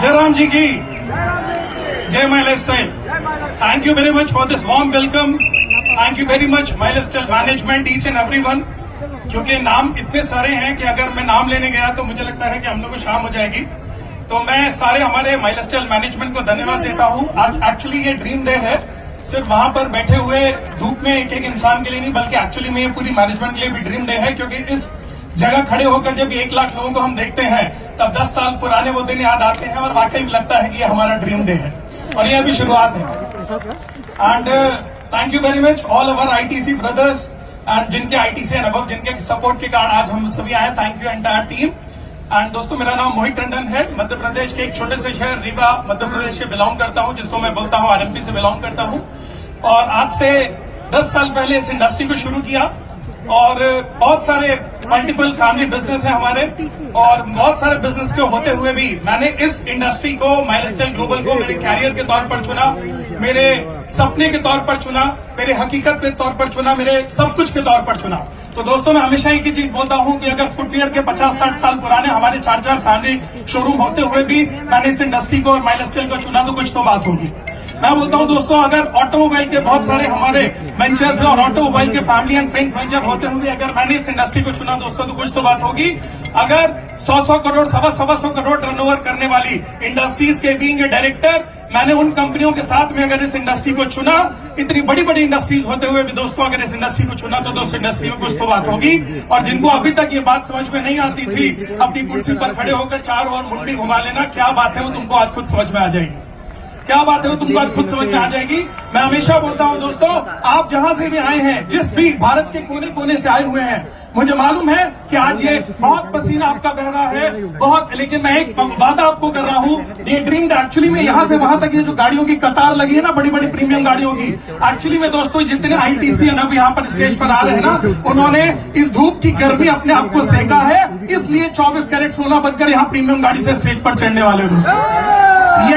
जयराम जी की जय my lifestyle. Thank you very much for this warm welcome. Thank you very much my lifestyle management, each and everyone. क्योंकि नाम इतने सारे हैं कि अगर मैं नाम लेने गया तो मुझे लगता है कि हम लोग को शाम हो जाएगी। तो मैं सारे हमारे माई लाइफस्टाइल मैनेजमेंट को धन्यवाद देता हूँ। आज एक्चुअली ये ड्रीम डे है, सिर्फ वहां पर बैठे हुए धूप में एक एक इंसान के लिए नहीं, बल्कि एक्चुअली में ये पूरी मैनेजमेंट के लिए भी ड्रीम डे है। क्योंकि इस जगह खड़े होकर जब 1 लाख लोगों को हम देखते हैं तब 10 साल पुराने वो दिन याद आते हैं और वाकई में लगता है कि ये हमारा ड्रीम डे है और ये अभी शुरुआत है। And thank you very much all our ITC brothers and जिनके आईटीसी एंड अबव, जिनके सपोर्ट के कारण आज हम सभी आए। Thank you entire team. And दोस्तों, मेरा नाम मोहित टंडन है। मध्य प्रदेश के एक छोटे से शहर रीवा मध्य प्रदेश से बिलोंग करता हूं, जिसको मैं बोलता हूं आरएमपी से बिलोंग करता हूं। और आज से 10 साल पहले इस इंडस्ट्री को शुरू किया और बहुत सारे मल्टीपल फैमिली बिजनेस है हमारे, और बहुत सारे बिजनेस के होते हुए भी मैंने इस इंडस्ट्री को, माई लाइफस्टाइल ग्लोबल को मेरे कैरियर के तौर पर चुना, मेरे सपने के तौर पर चुना, मेरे हकीकत के तौर पर चुना, मेरे सब कुछ के तौर पर चुना। तो दोस्तों, मैं हमेशा एक ही चीज बोलता हूं कि अगर फुटवियर के 50-60 साल पुराने हमारे 4 फैमिली शोरूम होते हुए भी मैंने इस इंडस्ट्री को और माई लाइफस्टाइल को चुना तो कुछ तो बात होगी। मैं बोलता हूं दोस्तों, अगर ऑटोमोबाइल के बहुत सारे हमारे वेंचर्स है और ऑटोमोबाइल के फैमिली एंड फ्रेंड्स वेंचर होते हुए अगर मैंने इस इंडस्ट्री को चुना दोस्तों तो कुछ तो बात होगी। अगर 100 करोड़, 125 करोड़ टर्नओवर करने वाली इंडस्ट्रीज के बीइंग ए डायरेक्टर मैंने उन कंपनियों के साथ में अगर इस इंडस्ट्री को चुना, इतनी बड़ी बड़ी इंडस्ट्रीज होते हुए भी दोस्तों अगर इस इंडस्ट्री को चुना तो दोस्तों इंडस्ट्री में कुछ तो बात होगी। और जिनको अभी तक ये बात समझ में नहीं आती थी, अपनी कुर्सी पर खड़े होकर चारों ओर मुंडी घुमा लेना, क्या बात है वो तुमको आज खुद समझ में आ जाएगी। क्या बात है वो तुमको आज खुद समझ में आ जाएगी। मैं हमेशा बोलता हूं दोस्तों, आप जहां से भी आए हैं, जिस भी भारत के कोने कोने से आए हुए हैं, मुझे मालूम है कि आज ये बहुत पसीना आपका बह रहा है बहुत, लेकिन मैं एक वादा आपको कर रहा हूं, ये ड्रीम डे एक्चुअली में यहां से वहां तक ये जो गाड़ियों की कतार लगी है ना, बड़ी बड़ी प्रीमियम गाड़ियों की, एक्चुअली में दोस्तों जितने आईटीसी है ना यहाँ पर स्टेज पर आ रहे हैं ना, उन्होंने इस धूप की गर्मी अपने आप को सेका है, इसलिए 24 कैरेट सोना बनकर यहाँ प्रीमियम गाड़ी से स्टेज पर चढ़ने वाले दोस्तों।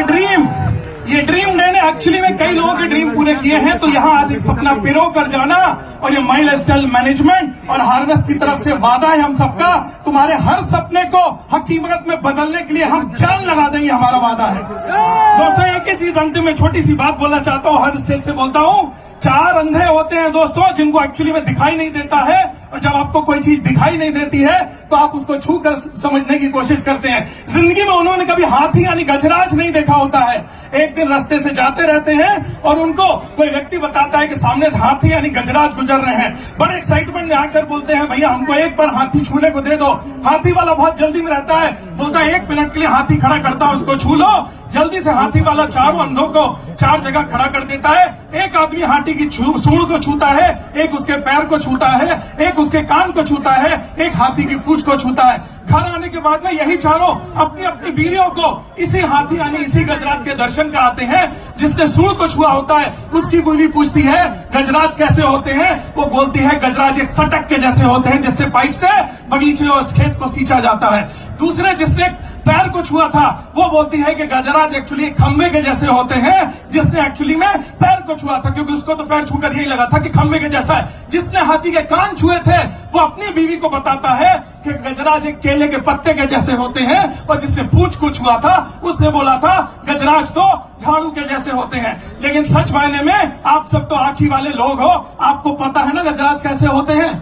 ये ड्रीम डे ने एक्चुअली में कई लोगों के ड्रीम पूरे किए हैं। तो यहाँ आज एक सपना पिरो कर जाना, और ये माई लाइफस्टाइल मैनेजमेंट और हार्वेस्ट की तरफ से वादा है हम सबका, तुम्हारे हर सपने को हकीकत में बदलने के लिए हम जान लगा देंगे, हमारा वादा है दोस्तों। एक ही चीज अंतिम में छोटी सी बात बोलना चाहता हूँ, हर स्टेज से बोलता हूँ, 4 अंधे होते हैं दोस्तों जिनको एक्चुअली में दिखाई नहीं देता है, और जब आपको कोई चीज दिखाई नहीं देती है तो आप उसको छू कर समझने की कोशिश करते हैं। जिंदगी में उन्होंने कभी हाथी यानी गजराज नहीं देखा होता है। एक दिन रास्ते से जाते रहते हैं और उनको कोई व्यक्ति बताता है कि सामने से हाथी यानी गजराज गुजर रहे हैं। बड़े एक्साइटमेंट में आकर बोलते हैं, भैया हमको एक बार हाथी छूने को दे दो। हाथी वाला बहुत जल्दी में रहता है, बोलता है 1 मिनट के लिए हाथी खड़ा करता है, उसको छू लो। जल्दी से हाथी वाला चारों अंधों को 4 जगह खड़ा कर देता है। एक आदमी हाथी की सूंड को छूता है, एक उसके पैर को छूता है, एक उसके कान को छूता है, एक हाथी की पूंछ को छूता है। घर आने के बाद में यही चारों अपनी अपनी बीवियों को इसी हाथी यानी इसी गजराज के दर्शन कराते हैं। जिसने सूंड को छुआ होता है उसकी बीवी पूछती है गजराज कैसे होते हैं, वो बोलती है गजराज एक सटक के जैसे होते हैं जिससे पाइप से बगीचे और खेत को सींचा जाता है। दूसरे जिसने पैर को छुआ था वो बोलती है कि गजराज एक्चुअली खंबे के जैसे होते हैं, जिसने एक्चुअली में पैर को छुआ था, क्योंकि उसको तो पैर छूकर यही लगा था कि खंबे के जैसा है। जिसने हाथी के कान छुए थे वो अपनी बीवी को बताता है कि गजराज एक केले के पत्ते के जैसे होते हैं, और जिसने पूंछ को छुआ था उसने बोला था गजराज तो झाड़ू के जैसे होते हैं। लेकिन सच मायने में आप सब तो आंखी वाले लोग हो, आपको पता है ना गजराज कैसे होते हैं?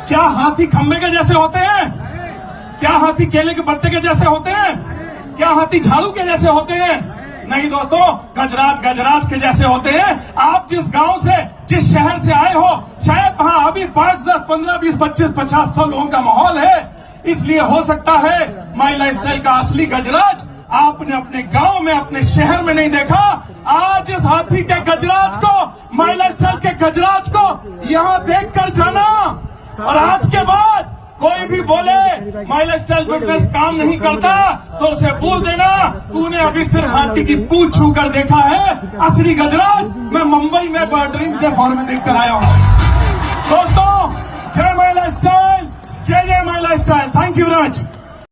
क्या हाथी खंबे के जैसे होते हैं? क्या हाथी केले के पत्ते के जैसे होते हैं? क्या हाथी झाड़ू के जैसे होते हैं? नहीं दोस्तों, गजराज के जैसे होते हैं। आप जिस गांव से, जिस शहर से आए हो, शायद वहां अभी 5, 10, 15, 20, 25, 50, 100 लोगों का माहौल है। इसलिए हो सकता है माई लाइफस्टाइल का असली गजराज आपने अपने गांव में, अपने शहर में नहीं देखा। आज इस हाथी के गजराज को, माई लाइफस्टाइल के गजराज को यहां देख कर जाना, और आज के बाद कोई भी बोले माई लाइफस्टाइल बिजनेस काम नहीं करता तो उसे बोल देना तूने अभी सिर्फ हाथी की पूंछ छू कर देखा है, असली गजराज मैं मुंबई में ड्रीम डे फॉर में देख कर आया हूं। दोस्तों, जय माई लाइफस्टाइल, जय जय my lifestyle. Thank you very much.